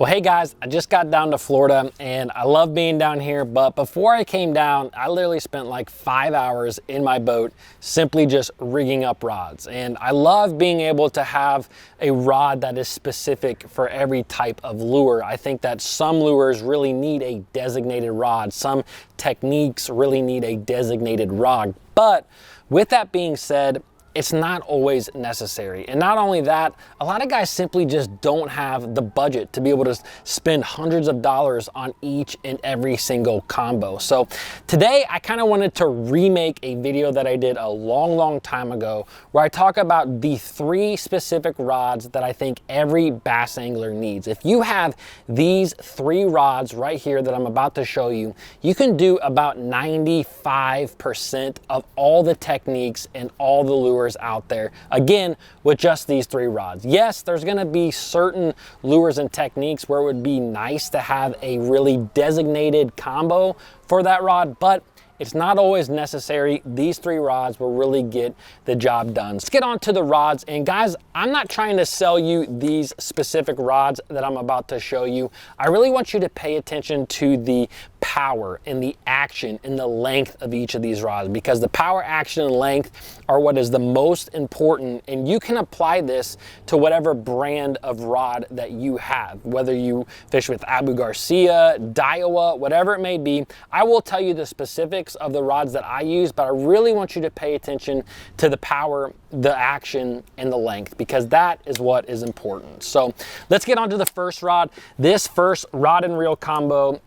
Well, hey guys, I just got down to Florida and I love being down here, but before I came down, I literally spent like 5 hours in my boat simply just rigging up rods. And I love being able to have a rod that is specific for every type of lure. I think that some lures really need a designated rod. Some techniques really need a designated rod. But with that being said, it's not always necessary. And not only that, a lot of guys simply just don't have the budget to be able to spend hundreds of dollars on each and every single combo. So today I kind of wanted to remake a video that I did a long time ago where I talk about the 3 specific rods that I think every bass angler needs. If you have these 3 rods right here that I'm about to show you, you can do about 95% of all the techniques and all the lures out there, again, with just these 3 rods. Yes, there's going to be certain lures and techniques where it would be nice to have a really designated combo for that rod, but it's not always necessary. These 3 rods will really get the job done. Let's get on to the rods. And guys, I'm not trying to sell you these specific rods that I'm about to show you. I really want you to pay attention to the power and the action and the length of each of these rods, because the power, action, and length are what is the most important. And you can apply this to whatever brand of rod that you have, whether you fish with Abu Garcia, Daiwa, whatever it may be. I will tell you the specifics of the rods that I use, but I really want you to pay attention to the power, the action, and the length, because that is what is important. So let's get on to the first rod. This first rod and reel combo,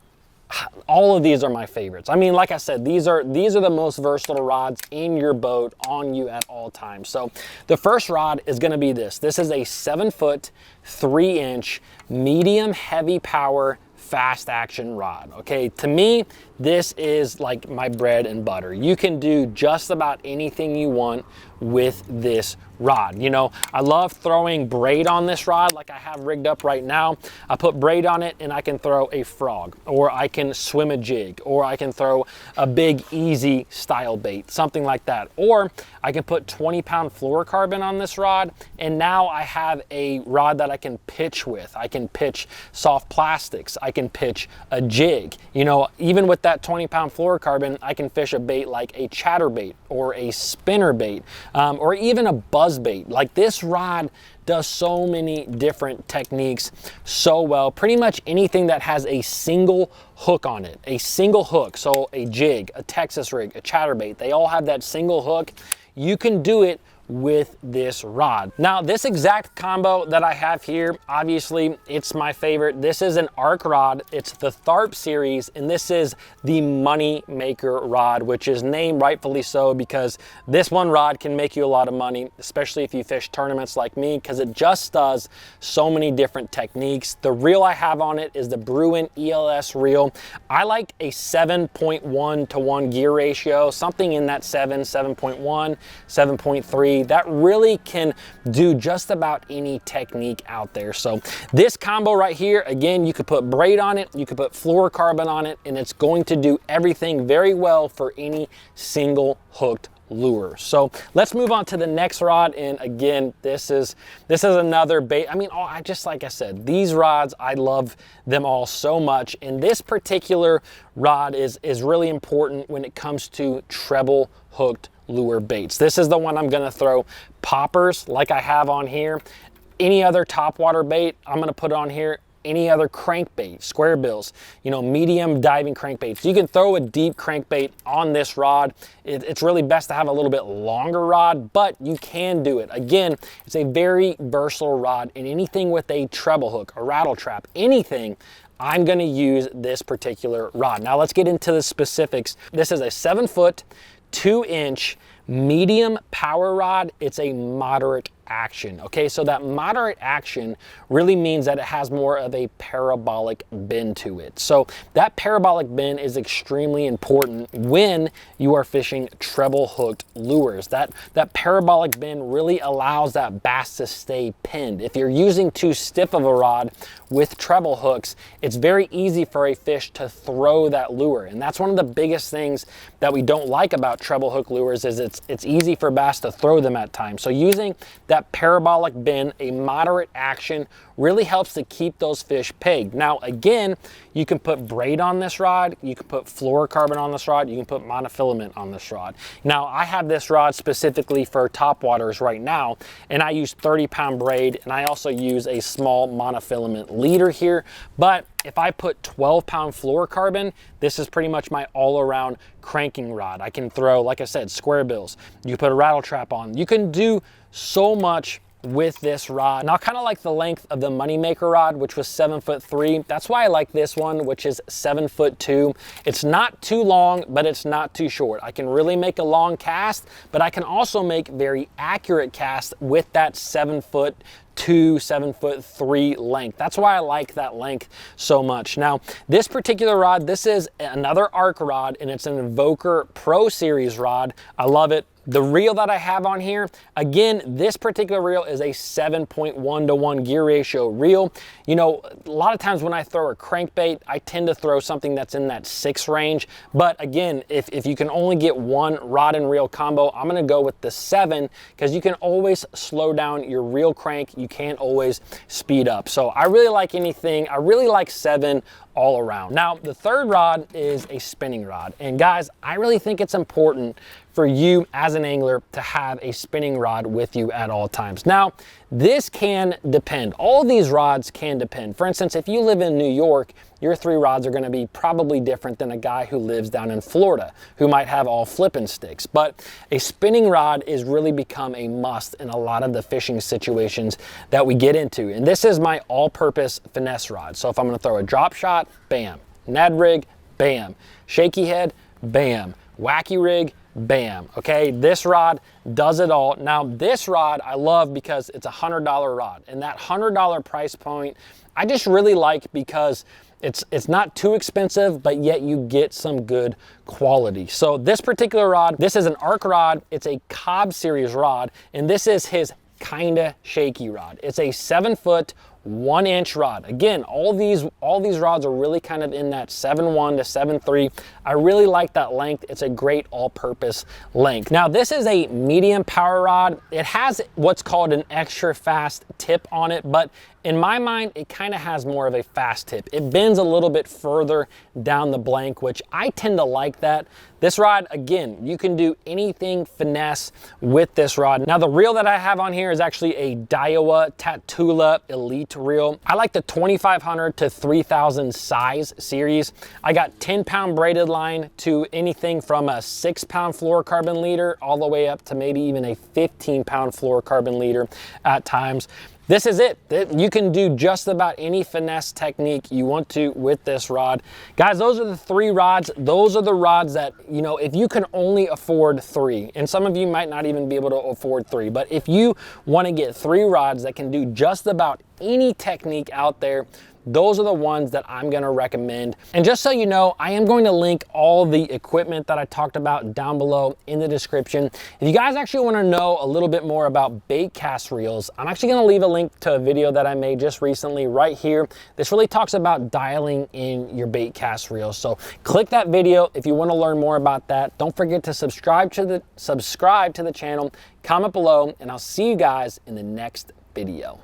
all of these are my favorites. I mean, like I said, these are the most versatile rods in your boat, on you at all times. So the first rod is going to be this. This is a 7-foot, 3-inch, medium heavy power, fast action rod. Okay, to me, this is like my bread and butter. You can do just about anything you want with this rod. You know, I love throwing braid on this rod like I have rigged up right now. I put braid on it and I can throw a frog, or I can swim a jig, or I can throw a big easy style bait, something like that. Or I can put 20-pound fluorocarbon on this rod, and now I have a rod that I can pitch with. I can pitch soft plastics. I can pitch a jig. You know, even with that 20-pound fluorocarbon, I can fish a bait like a chatterbait or a spinner bait, or even a buzz bait. Like, this rod does so many different techniques so well. Pretty much anything that has a single hook on it, a single hook, so a jig, a Texas rig, a chatterbait, they all have that single hook. You can do it with this rod. Now, this exact combo that I have here, obviously it's my favorite. This is an arc rod. It's the Tharp series, and this is the money maker rod, which is named rightfully so because this one rod can make you a lot of money, especially if you fish tournaments like me, because it just does so many different techniques. The reel I have on it is the Bruin ELS reel. I like a 7.1 to 1 gear ratio, something in that 7.1, 7.3. That really can do just about any technique out there. So this combo right here, again, you could put braid on it, you could put fluorocarbon on it, and it's going to do everything very well for any single hooked lure. So let's move on to the next rod. And again, this is another bait. I mean, just like I said, these rods, I love them all so much. And this particular rod is really important when it comes to treble hooked lure baits. This is the one I'm going to throw poppers like I have on here. Any other topwater bait, I'm going to put on here. Any other crankbait, square bills, you know, medium diving crankbaits. You can throw a deep crankbait on this rod. It's really best to have a little bit longer rod, but you can do it. Again, it's a very versatile rod, and anything with a treble hook, a rattle trap, anything, I'm going to use this particular rod. Now let's get into the specifics. This is a 7-foot, 2-inch medium power rod. It's a moderate action. Okay, so that moderate action really means that it has more of a parabolic bend to it. So that parabolic bend is extremely important when you are fishing treble hooked lures. That parabolic bend really allows that bass to stay pinned. If you're using too stiff of a rod with treble hooks, it's very easy for a fish to throw that lure. And that's one of the biggest things that we don't like about treble hook lures is it's easy for bass to throw them at times. So using that parabolic bend, a moderate action, really helps to keep those fish pegged. Now, again, you can put braid on this rod, you can put fluorocarbon on this rod, you can put monofilament on this rod. Now, I have this rod specifically for topwaters right now, and I use 30-pound braid, and I also use a small monofilament leader here. But if I put 12-pound fluorocarbon, this is pretty much my all-around cranking rod. I can throw, like I said, square bills. You put a rattle trap on. You can do so much with this rod. Now, kind of like the length of the Moneymaker rod, which was 7'3". That's why I like this one, which is 7'2". It's not too long, but it's not too short. I can really make a long cast, but I can also make very accurate casts with that 7'2", 7'3" length. That's why I like that length so much. Now, this particular rod, this is another arc rod, and it's an Invoker Pro Series rod. I love it. The reel that I have on here, again, this particular reel is a 7.1-to-1 gear ratio reel. You know, a lot of times when I throw a crankbait, I tend to throw something that's in that 6 range. But again, if you can only get one rod and reel combo, I'm gonna go with the 7, because you can always slow down your reel crank. You can't always speed up. So I really like anything. I really like 7 all around. Now, the third rod is a spinning rod. And guys, I really think it's important for you as an angler to have a spinning rod with you at all times. Now, this can depend. All these rods can depend. For instance, if you live in New York, your 3 rods are gonna be probably different than a guy who lives down in Florida, who might have all flipping sticks. But a spinning rod is really become a must in a lot of the fishing situations that we get into. And this is my all-purpose finesse rod. So if I'm gonna throw a drop shot, bam. Ned rig, bam. Shaky head, bam. Wacky rig, bam. Okay, this rod does it all. Now, this rod I love because it's a $100 rod, and that $100 price point I just really like because it's not too expensive, but yet you get some good quality. So this particular rod, this is an arc rod. It's a Cobb Series rod, and this is his kinda shaky rod. It's a 7-foot, 1-inch rod. Again, all these rods are really kind of in that 7'1" to 7'3". I really like that length. It's a great all-purpose length. Now, this is a medium power rod. It has what's called an extra fast tip on it, but in my mind, it kind of has more of a fast tip. It bends a little bit further down the blank, which I tend to like that. This rod, again, you can do anything finesse with this rod. Now, the reel that I have on here is actually a Daiwa Tatula Elite reel. I like the 2500 to 3000 size series. I got 10-pound braided line to anything from a 6-pound fluorocarbon leader all the way up to maybe even a 15-pound fluorocarbon leader at times. This is it. You can do just about any finesse technique you want to with this rod. Guys, those are the 3 rods. Those are the rods that, you know, if you can only afford 3, and some of you might not even be able to afford 3, but if you want to get 3 rods that can do just about any technique out there, those are the ones that I'm going to recommend. And just so you know, I am going to link all the equipment that I talked about down below in the description. If you guys actually want to know a little bit more about bait cast reels, I'm actually going to leave a link to a video that I made just recently right here. This really talks about dialing in your bait cast reels. So click that video if you want to learn more about that. Don't forget to subscribe to the channel, comment below, and I'll see you guys in the next video.